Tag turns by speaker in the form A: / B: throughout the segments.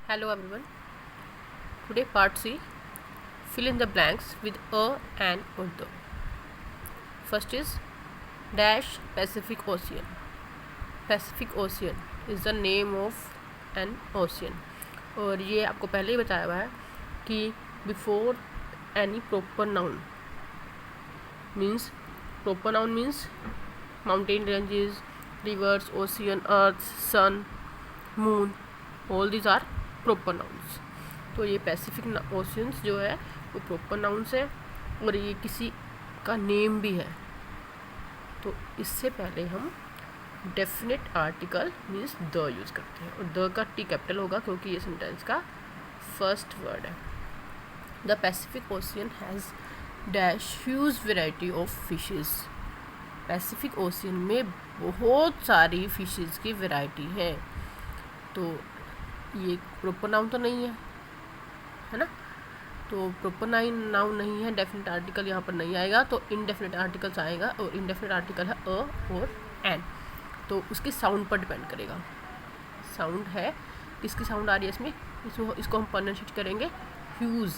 A: Hello everyone. Today part C. Fill in the blanks with a and or the. First is dash Pacific Ocean. Pacific Ocean is the name of an ocean. और ये आपको पहले ही बताया हुआ है कि before any proper noun means proper noun means mountain ranges, rivers, ocean, earth, sun, moon, all these are proper nouns. तो ये पैसिफिक ओशियंस जो है वो प्रॉपर नाउन्स है और ये किसी का नेम भी है. तो इससे पहले हम definite article means the use करते हैं और द का टी कैपिटल होगा क्योंकि ये सेंटेंस का फर्स्ट वर्ड है. The Pacific ocean has dash huge variety of fishes. Pacific ocean में बहुत सारी फिशेस की वैरायटी है. तो ये प्रॉपर नाउन तो नहीं है ना. तो प्रॉपर नाउन नहीं है, डेफिनेट आर्टिकल यहाँ पर नहीं आएगा, तो इनडेफिनेट आर्टिकल्स आएगा और इनडेफिनेट आर्टिकल है अ और एन. तो उसके साउंड पर डिपेंड करेगा. साउंड है किसकी साउंड आ रही है इसको हम प्रोनाउंसिएट करेंगे ह्यूज.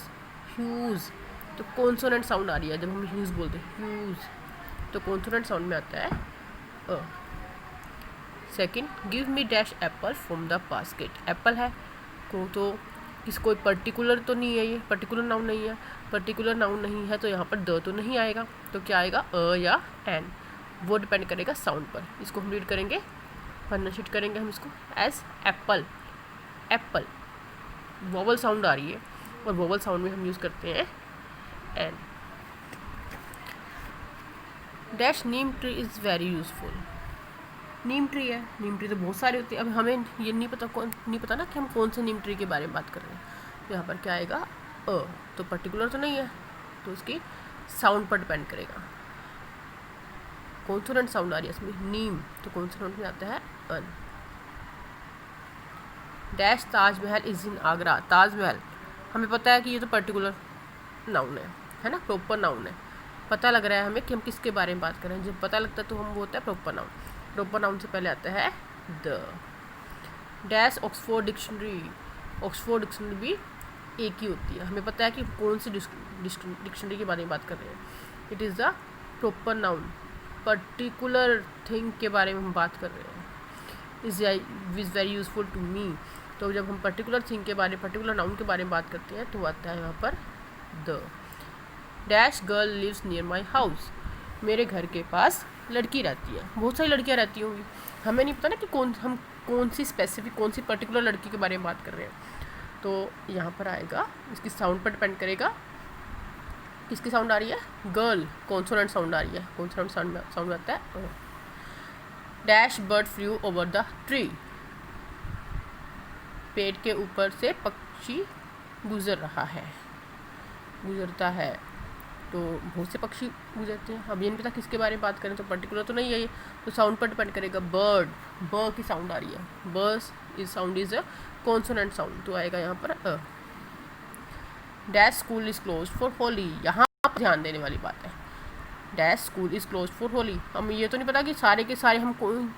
A: ह्यूज तो कॉन्सोनेंट साउंड आ रही है. जब हम ह्यूज बोलते हैं ह्यूज तो कॉन्सोनेंट साउंड में आता है a. Second, give me dash apple from the basket. Apple है तो कोई पर्टिकुलर तो नहीं है, ये पर्टिकुलर नाउन नहीं है. पर्टिकुलर नाउन नहीं है तो यहाँ पर द तो नहीं आएगा. तो क्या आएगा अ या एन, वो डिपेंड करेगा साउंड पर. इसको हम रीड करेंगे, प्रोनाउंसिएट करेंगे हम इसको as apple. Apple vowel sound आ रही है और वोवल साउंड में हम यूज़ करते हैं an. Dash neem tree is very useful. Neem tree है, नीम ट्री तो बहुत सारे होते हैं. अब हमें ये नहीं पता ना कि हम कौन से नीम ट्री के बारे में बात कर रहे हैं. तो यहाँ पर क्या आएगा अ. तो पर्टिकुलर तो नहीं है तो उसकी साउंड पर डिपेंड करेगा. कॉन्सोनेंट साउंड आ रही है इसमें नीम, तो कॉन्सोनेंट में आता है an. Dash Taj Mahal is in Agra. Taj Mahal हमें पता है कि ये तो पर्टिकुलर नाउन है ना, प्रॉपर नाउन है. पता लग रहा है हमें कि हम किसके बारे में बात कर रहे हैं. जब पता लगता है तो हम वो होता है प्रॉपर नाउन. प्रॉपर नाउन से पहले आता है the. Dash Oxford dictionary. Oxford dictionary भी एक ही होती है. हमें पता है कि कौन सी डिक्शनरी के बारे में बात कर रहे हैं. It is the proper noun. Particular thing के बारे में हम बात कर रहे हैं. Is very useful to me. तो जब हम पर्टिकुलर थिंग के बारे पर्टिकुलर नाउन के बारे में बात करते हैं तो आता है यहाँ पर the. Dash girl lives near my house. मेरे घर के पास लड़की रहती है. बहुत सारी लड़कियाँ रहती होंगी, हमें नहीं पता ना कि हम कौन सी स्पेसिफिक कौन सी पर्टिकुलर लड़की के बारे में बात कर रहे हैं. तो यहाँ पर आएगा, इसकी साउंड पर डिपेंड करेगा. किसकी साउंड आ रही है गर्ल, कॉन्सोनेंट साउंड आ रही है. कॉन्सोनेंट साउंड आता है. Dash bird flu over the tree. पेड़ के ऊपर से पक्षी गुजरता है. तो बहुत से पक्षी गुजरते हैं. अब ये नहीं पता किसके बारे में बात करें, तो पर्टिकुलर तो नहीं है ये, तो साउंड पर डिपेंड करेगा. बर्ड, ब की साउंड आ रही है. बर्स is sound is a consonant sound, तो आएगा यहाँ पर a. Dash school is close for Holi. यहाँ पर ध्यान देने वाली बात है. Dash school is close for Holi. हमें ये तो नहीं पता कि सारे के सारे हम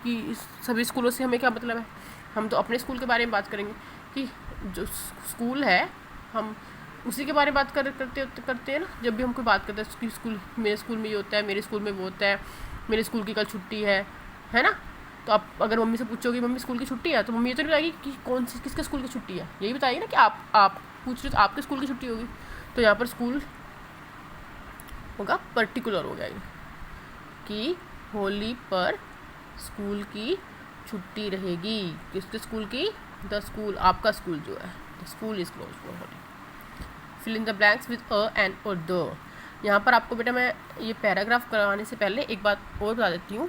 A: कि सभी स्कूलों से हमें क्या मतलब है. हम तो अपने स्कूल के बारे में बात करेंगे कि जो स्कूल है हम उसी के बारे में बात करते हैं ना. जब भी हम कोई बात करते हैं स्कूल, मेरे स्कूल में ये होता है, मेरे स्कूल में वो होता है, मेरे स्कूल की कल छुट्टी है ना. तो आप अगर मम्मी से पूछोगे मम्मी स्कूल की छुट्टी है, तो मम्मी ये तो नहीं बताएगी कि कौन सी किसके स्कूल की छुट्टी है. यही बताइए ना कि आप पूछ रहे हो तो आपके स्कूल की छुट्टी होगी. तो यहाँ पर स्कूल होगा पर्टिकुलर हो जाएगी कि होली पर स्कूल की छुट्टी रहेगी. किसके स्कूल की, द स्कूल, आपका स्कूल जो है. The school is close for Holi. Fill in the blanks with a and और द. यहाँ पर आपको बेटा मैं ये पैराग्राफ करवाने से पहले एक बात और बता देती हूँ.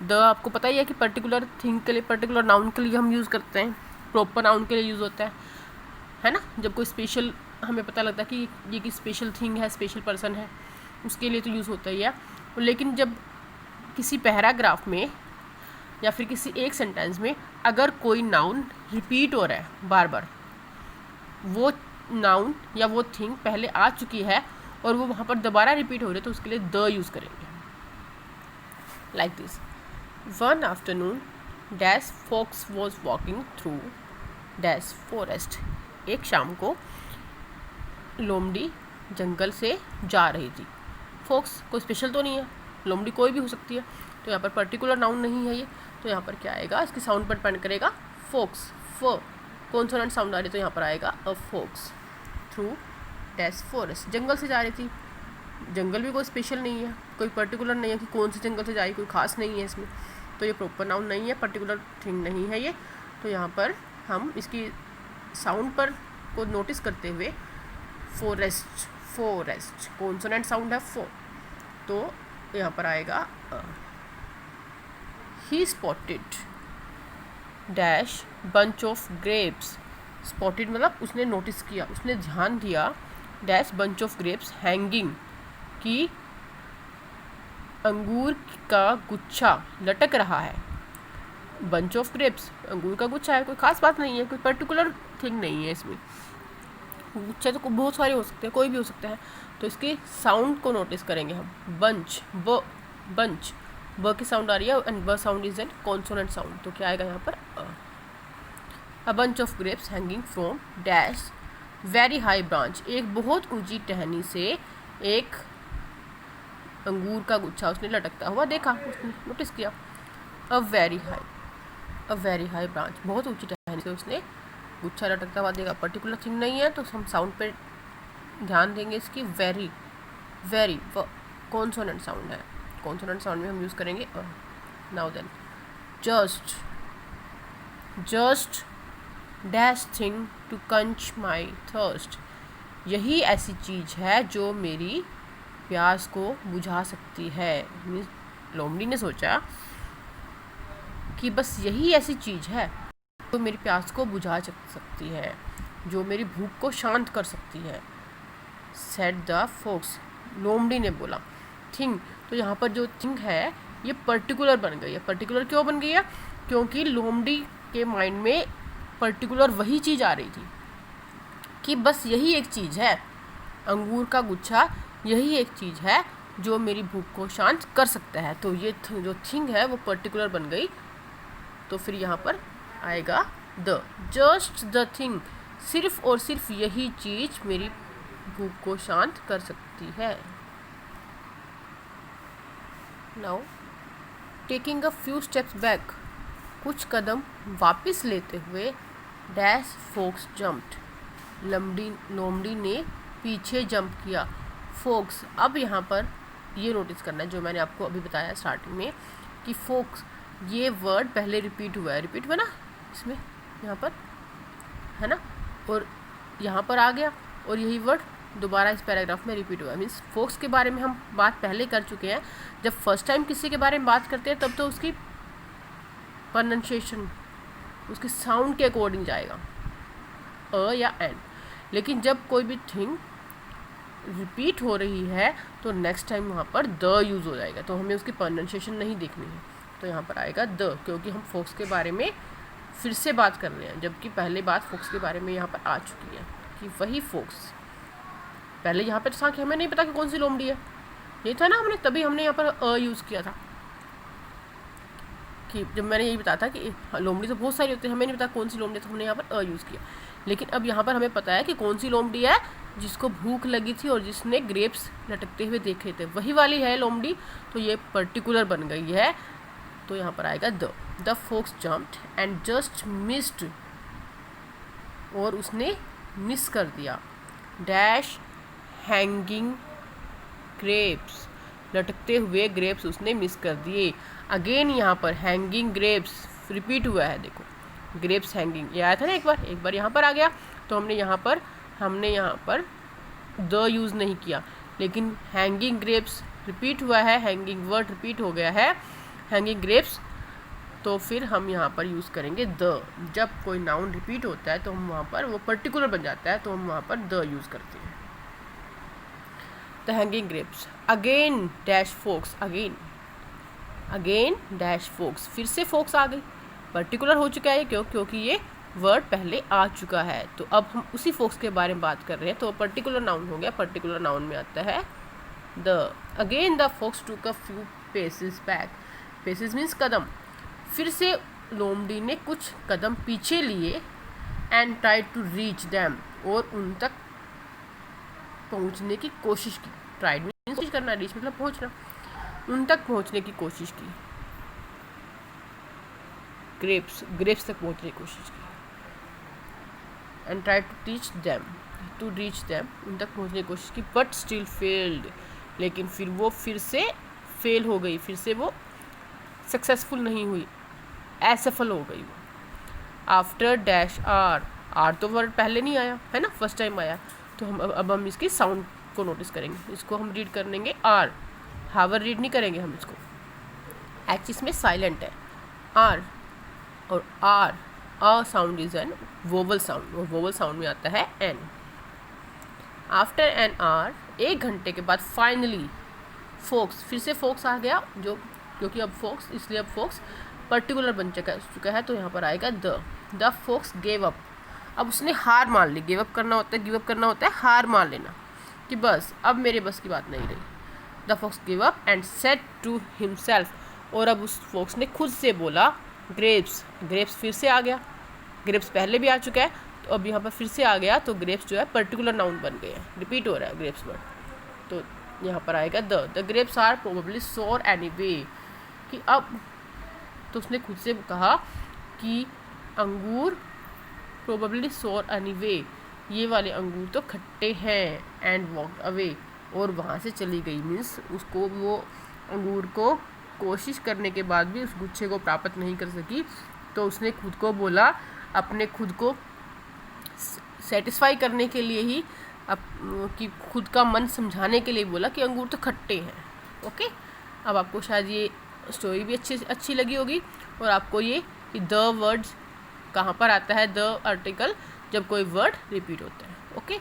A: द आपको पता ही है कि पर्टिकुलर थिंग के लिए, पर्टिकुलर नाउन के लिए हम यूज़ करते हैं. प्रॉपर नाउन के लिए यूज़ होता है ना. जब कोई स्पेशल हमें पता लगता है कि ये की स्पेशल थिंग है, स्पेशल पर्सन है, उसके लिए तो यूज़ होता ही है. लेकिन जब किसी पैराग्राफ में या फिर किसी एक सेंटेंस में अगर कोई नाउन रिपीट हो रहा है बार बार, वो नाउन या वो थिंग पहले आ चुकी है और वो वहाँ पर दोबारा रिपीट हो रही है, तो उसके लिए द यूज़ करेंगे. Like this. One afternoon dash fox was walking through dash forest. एक शाम को लोमड़ी जंगल से जा रही थी। फोक्स कोई स्पेशल तो नहीं है, लोमड़ी कोई भी हो सकती है, तो यहाँ पर पर्टिकुलर नाउन नहीं है ये, तो यहाँ पर क्या आएगा, इसकी साउंड पर डिपेंड करेगा। फोक्स, फ कॉन्सोनेंट साउंड आ रही है तो यहाँ पर आएगा अ फोक्स थ्रू डैश फॉरेस्ट। जंगल से जा रही थी, जंगल भी कोई स्पेशल नहीं है, कोई पर्टिकुलर नहीं है कि कौन से जंगल से जाए, कोई खास नहीं है इसमें, तो ये प्रॉपर नाउन नहीं है, पर्टिकुलर थिंग नहीं है ये। तो यहाँ पर हम इसकी साउंड पर को नोटिस करते हुए फॉरेस्ट, फॉरेस्ट कॉन्सोनेंट साउंड है फो, तो यहाँ पर आएगा he spotted dash bunch of grapes. Spotted मतलब उसने नोटिस किया, उसने ध्यान दिया, dash bunch of grapes hanging की अंगूर का गुच्छा लटक रहा है। बंच ऑफ ग्रेप्स, अंगूर का गुच्छा है, कोई खास बात नहीं है, कोई पर्टिकुलर थिंग नहीं है इसमें। गुच्छा तो बहुत सारे हो सकते हैं, कोई भी हो सकता है, तो इसके साउंड को नोटिस करेंगे हम। बंच, ब, बंच, ब की साउंड आ रही है एंड ब sound is N consonant sound, तो क्या आएगा यहाँ पर a bunch of grapes hanging from dash very high branch. एक बहुत ऊंची टहनी से एक अंगूर का गुच्छा उसने लटकता हुआ देखा, उसने नोटिस किया। अ वेरी हाई ब्रांच, बहुत ऊंची टहनी से उसने गुच्छा लटकता हुआ देखा, पर्टिकुलर थिंग नहीं है, तो हम साउंड पे ध्यान देंगे इसकी। वेरी, वेरी कॉन्सोनेंट साउंड है, कॉन्सोनेंट साउंड में हम यूज़ करेंगे a. Now then just, just dash thing to quench my thirst. यही ऐसी चीज़ है जो मेरी प्यास को बुझा सकती है। लोमड़ी ने सोचा कि बस यही ऐसी चीज़ है जो मेरी प्यास को बुझा सकती है, जो मेरी भूख को शांत कर सकती है। सेड द फोक्स, लोमड़ी ने बोला। थिंग, तो यहाँ पर जो थिंग है ये पर्टिकुलर बन गई है। पर्टिकुलर क्यों बन गई है? क्योंकि लोमड़ी के माइंड में पर्टिकुलर वही चीज़ आ रही थी कि बस यही एक चीज़ है, अंगूर का गुच्छा यही एक चीज़ है जो मेरी भूख को शांत कर सकता है। तो ये जो थिंग है वो पर्टिकुलर बन गई, तो फिर यहाँ पर आएगा द, जस्ट द थिंग, सिर्फ और सिर्फ यही चीज़ मेरी भूख को शांत कर सकती है। Now taking a few steps back, कुछ कदम वापस लेते हुए डैश फोक्स जंप्ड, लोमड़ी ने पीछे जंप किया। फोक्स, अब यहाँ पर ये नोटिस करना है जो मैंने आपको अभी बताया स्टार्टिंग में कि फोक्स ये वर्ड पहले रिपीट हुआ है, रिपीट हुआ ना इसमें, यहाँ पर है ना, और यहाँ पर आ गया और यही वर्ड दोबारा इस पैराग्राफ में रिपीट हुआ। मीन्स फोक्स के बारे में हम बात पहले कर चुके हैं। जब फर्स्ट टाइम किसी के बारे में बात करते हैं तब तो उसकी प्रोनाउंसिएशन उसके साउंड के अकॉर्डिंग जाएगा, अ या एन, लेकिन जब कोई भी थिंग रिपीट हो रही है तो नेक्स्ट टाइम वहाँ पर द यूज़ हो जाएगा, तो हमें उसकी प्रोनाउंसिएशन नहीं देखनी है, तो यहाँ पर आएगा द, क्योंकि हम फोक्स के बारे में फिर से बात कर रहे हैं, जबकि पहले बात फोक्स के बारे में यहाँ पर आ चुकी है कि वही फोक्स। पहले यहाँ पर था कि हमें नहीं पता कि कौन सी लोमड़ी है, ये था ना हमने, तभी हमने यहाँ पर अ यूज़ किया था, कि जब मैंने यही बताया था कि लोमड़ी तो बहुत सारी होती है, हमें नहीं पता कौन सी लोमड़ी, तो हमने यहाँ पर अ यूज़ किया। लेकिन अब यहाँ पर हमें पता है कि कौन सी लोमड़ी है, जिसको भूख लगी थी और जिसने ग्रेप्स लटकते हुए देखे थे, वही वाली है लोमड़ी, तो ये पर्टिकुलर बन गई है, तो यहाँ पर आएगा the folks jumped and just missed, और उसने मिस कर दिया, डैश हैंगिंग ग्रेप्स, लटकते हुए ग्रेप्स उसने मिस कर दिए। अगेन यहाँ पर हैंगिंग ग्रेप्स रिपीट हुआ है, देखो ग्रेप्स हैंगिंग, ये आया था ना एक बार यहाँ पर आ गया, तो हमने यहाँ पर द यूज़ नहीं किया, लेकिन हैंगिंग ग्रेप्स रिपीट हुआ है, हैंगिंग वर्ड रिपीट हो गया है, हैंगिंग ग्रेप्स, तो फिर हम यहाँ पर यूज़ करेंगे द। जब कोई नाउन रिपीट होता है तो हम वहाँ पर वो पर्टिकुलर बन जाता है, तो हम वहाँ पर द यूज़ करते हैं। The hanging grapes, again dash fox, again dash fox, फिर से फोक्स आ गई, पर्टिकुलर हो चुका है क्योंकि ये वर्ड पहले आ चुका है, तो अब हम उसी फोक्स के बारे में बात कर रहे हैं, तो पर्टिकुलर नाउन हो गया, पर्टिकुलर नाउन में आता है the. Again the fox took a few paces back, paces means कदम, फिर से लोमड़ी ने कुछ कदम पीछे लिए, and try to reach them, और उन तक पहुंचने की कोशिश की। ट्राई मीन्स कोशिश करना, रीच मतलब पहुंचना, उन तक पहुंचने की कोशिश की। ग्रेप्स तक पहुंचने की कोशिश की। And try to reach them, उन तक पहुंचने की कोशिश की, बट स्टिल फेल्ड, लेकिन फिर वो फिर से फेल हो गई, फिर से वो सक्सेसफुल नहीं हुई, असफल हो गई वो। आफ्टर डैश आर तो वर्ड पहले नहीं आया है ना, फर्स्ट टाइम आया, तो हम इसकी साउंड को नोटिस करेंगे। इसको हम रीड कर लेंगे आर, हावर रीड नहीं करेंगे हम इसको, एच इसमें साइलेंट है। आर और R, a sound is an vowel sound, और वोवल साउंड में आता है एन। आफ्टर एन आर, 1 घंटे के बाद, फाइनली फोक्स, फिर से फोक्स आ गया, जो क्योंकि अब फोक्स, इसलिए अब फोक्स पर्टिकुलर बन चुका है, तो यहाँ पर आएगा द फोक्स गेव अप। अब उसने हार मान ली, गिव अप करना होता है हार मान लेना, कि बस अब मेरे बस की बात नहीं रही। The fox give up and said to himself, और अब उस फोक्स ने खुद से बोला ग्रेप्स फिर से आ गया, ग्रेप्स पहले भी आ चुका है, तो अब यहाँ पर फिर से आ गया, तो ग्रेप्स जो है पर्टिकुलर नाउन बन गए हैं, रिपीट हो रहा है ग्रेप्स वर्ड, तो यहाँ पर आएगा द ग्रेप्स आर प्रोबेबली सोर एनीवे, कि अब तो उसने खुद से कहा कि अंगूर प्रोबेबली सोर एनीवे, ये वाले अंगूर तो खट्टे हैं, एंड वॉक अवे, और वहाँ से चली गई। मीन्स उसको वो अंगूर को कोशिश करने के बाद भी उस गुच्छे को प्राप्त नहीं कर सकी, तो उसने खुद को बोला, अपने खुद को सेटिस्फाई करने के लिए ही, कि खुद का मन समझाने के लिए बोला कि अंगूर तो खट्टे हैं। ओके, अब आपको शायद ये स्टोरी भी अच्छी लगी होगी, और आपको ये कि द वर्ड्स कहाँ पर आता है, द आर्टिकल, जब कोई वर्ड रिपीट होता है। ओके,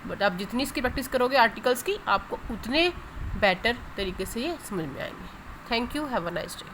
A: बट आप जितनी इसकी प्रैक्टिस करोगे आर्टिकल्स की, आपको उतने बेटर तरीके से ये समझ में आएंगे। Thank you, have a nice day.